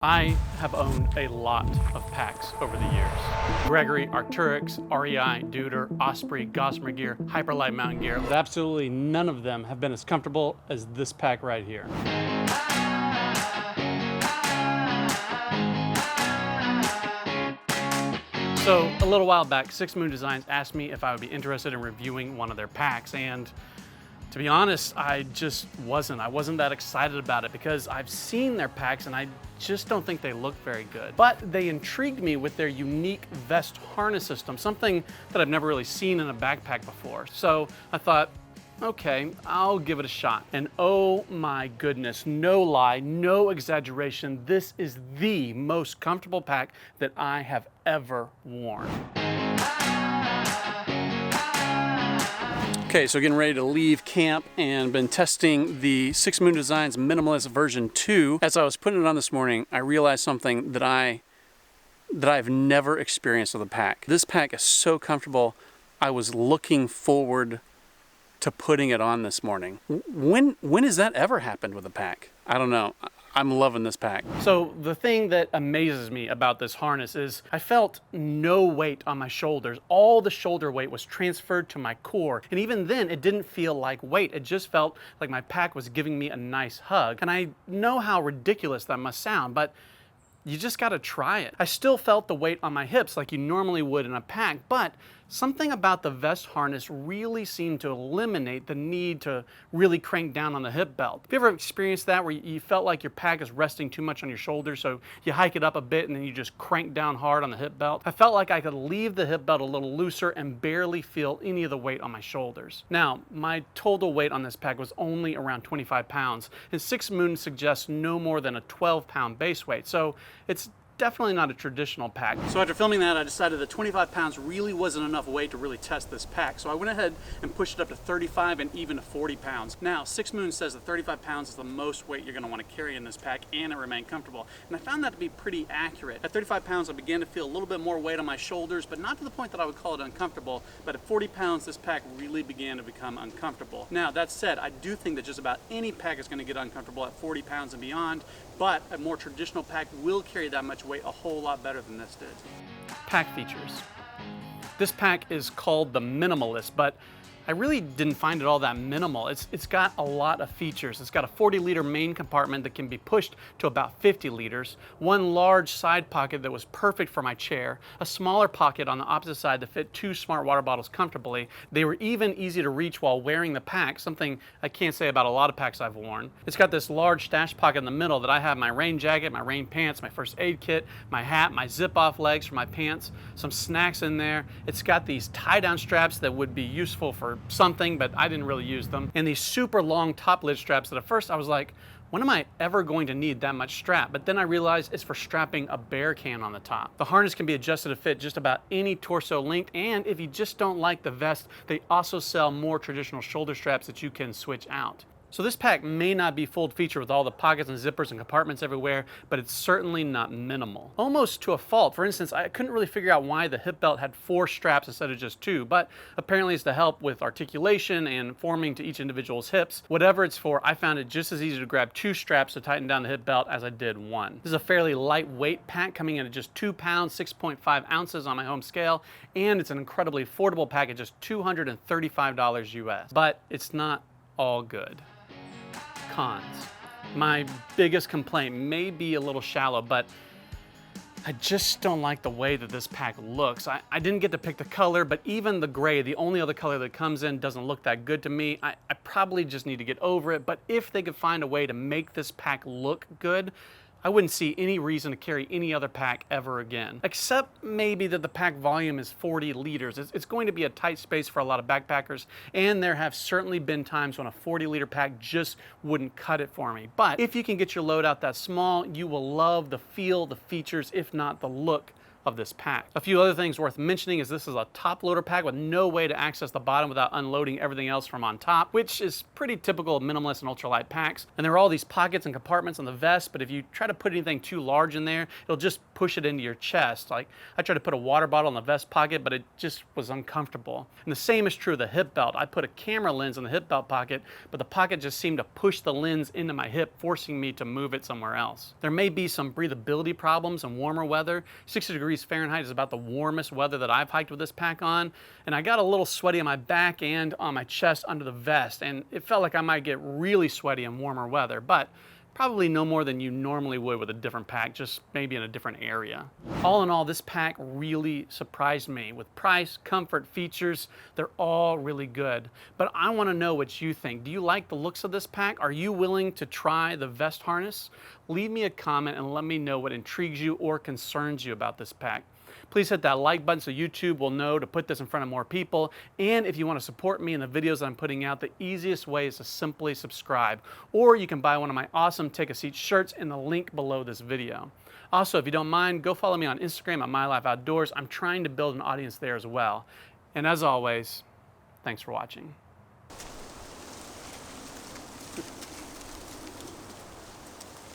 I have owned a lot of packs over the years. Gregory, Arcturix, REI, Deuter, Osprey, Gossamer Gear, Hyperlight Mountain Gear. But absolutely none of them have been as comfortable as this pack right here. So a little while back, soooo Designs asked me if I would be interested in reviewing one of their packs, and to be honest, I just wasn't. I wasn't that excited about it because I've seen their packs and I just don't think they look very good. But they intrigued me with their unique vest harness system, something that I've never really seen in a backpack before. So I thought, okay, I'll give it a shot. And oh my goodness, no lie, no exaggeration, this is the most comfortable pack that I have ever worn. Okay, so getting ready to leave camp and been testing the soooo Designs Minimalist version 2. As I was putting it on this morning, I realized something that I've never experienced with a pack. This pack is so comfortable, I was looking forward to putting it on this morning. When has that ever happened with a pack? I don't know. I'm loving this pack. So the thing that amazes me about this harness is I felt no weight on my shoulders. All the shoulder weight was transferred to my core. And even then, it didn't feel like weight. It just felt like my pack was giving me a nice hug. And I know how ridiculous that must sound, but you just gotta try it. I still felt the weight on my hips like you normally would in a pack, but something about the vest harness really seemed to eliminate the need to really crank down on the hip belt. Have you ever experienced that where you felt like your pack is resting too much on your shoulders, so you hike it up a bit and then you just crank down hard on the hip belt? I felt like I could leave the hip belt a little looser and barely feel any of the weight on my shoulders. Now, my total weight on this pack was only around 25 pounds, and soooo suggests no more than a 12-pound base weight, so it's definitely not a traditional pack. So after filming that, I decided that 25 pounds really wasn't enough weight to really test this pack. So I went ahead and pushed it up to 35 and even to 40 pounds. Now, soooo says that 35 pounds is the most weight you're gonna wanna carry in this pack and it remain comfortable. And I found that to be pretty accurate. At 35 pounds, I began to feel a little bit more weight on my shoulders, but not to the point that I would call it uncomfortable. But at 40 pounds, this pack really began to become uncomfortable. Now, that said, I do think that just about any pack is gonna get uncomfortable at 40 pounds and beyond, but a more traditional pack will carry that much weight a whole lot better than this did. Pack features. This pack is called the Minimalist, but I really didn't find it all that minimal. It's got a lot of features. It's got a 40-liter main compartment that can be pushed to about 50 liters, one large side pocket that was perfect for my chair, a smaller pocket on the opposite side that fit 2 smart water bottles comfortably. They were even easy to reach while wearing the pack, something I can't say about a lot of packs I've worn. It's got this large stash pocket in the middle that I have my rain jacket, my rain pants, my first aid kit, my hat, my zip-off legs for my pants, some snacks in there. It's got these tie-down straps that would be useful for something, but I didn't really use them. And these super long top lid straps that at first I was like, when am I ever going to need that much strap? But then I realized it's for strapping a bear can on the top. The harness can be adjusted to fit just about any torso length, and if you just don't like the vest, they also sell more traditional shoulder straps that you can switch out. So this pack may not be full featured with all the pockets and zippers and compartments everywhere, but it's certainly not minimal. Almost to a fault. For instance, I couldn't really figure out why the hip belt had 4 straps instead of just 2, but apparently it's to help with articulation and forming to each individual's hips. Whatever it's for, I found it just as easy to grab 2 straps to tighten down the hip belt as I did 1. This is a fairly lightweight pack coming in at just 2 pounds, 6.5 ounces on my home scale, and it's an incredibly affordable pack at just $235 US. But it's not all good. Cons. My biggest complaint may be a little shallow, but I just don't like the way that this pack looks. I didn't get to pick the color, but even the gray, the only other color that comes in, doesn't look that good to me. I probably just need to get over it, but if they could find a way to make this pack look good, I wouldn't see any reason to carry any other pack ever again. Except maybe that the pack volume is 40 liters. It's going to be a tight space for a lot of backpackers, and there have certainly been times when a 40-liter pack just wouldn't cut it for me. But if you can get your load out that small, you will love the feel, the features, if not the look of this pack. A few other things worth mentioning is this is a top loader pack with no way to access the bottom without unloading everything else from on top, which is pretty typical of minimalist and ultralight packs. And there are all these pockets and compartments on the vest, but if you try to put anything too large in there, it'll just push it into your chest. Like I tried to put a water bottle in the vest pocket, but it just was uncomfortable. And the same is true of the hip belt. I put a camera lens in the hip belt pocket, but the pocket just seemed to push the lens into my hip, forcing me to move it somewhere else. There may be some breathability problems in warmer weather. 60 degrees Fahrenheit is about the warmest weather that I've hiked with this pack on, and I got a little sweaty on my back and on my chest under the vest, and it felt like I might get really sweaty in warmer weather, but probably no more than you normally would with a different pack, just maybe in a different area. All in all, this pack really surprised me. With price, comfort, features, they're all really good. But I want to know what you think. Do you like the looks of this pack? Are you willing to try the vest harness? Leave me a comment and let me know what intrigues you or concerns you about this pack. Please hit that like button so YouTube will know to put this in front of more people. And if you want to support me in the videos that I'm putting out, the easiest way is to simply subscribe. Or you can buy one of my awesome Take a Seat shirts in the link below this video. Also, if you don't mind, go follow me on Instagram at My Life Outdoors. I'm trying to build an audience there as well. And as always, thanks for watching.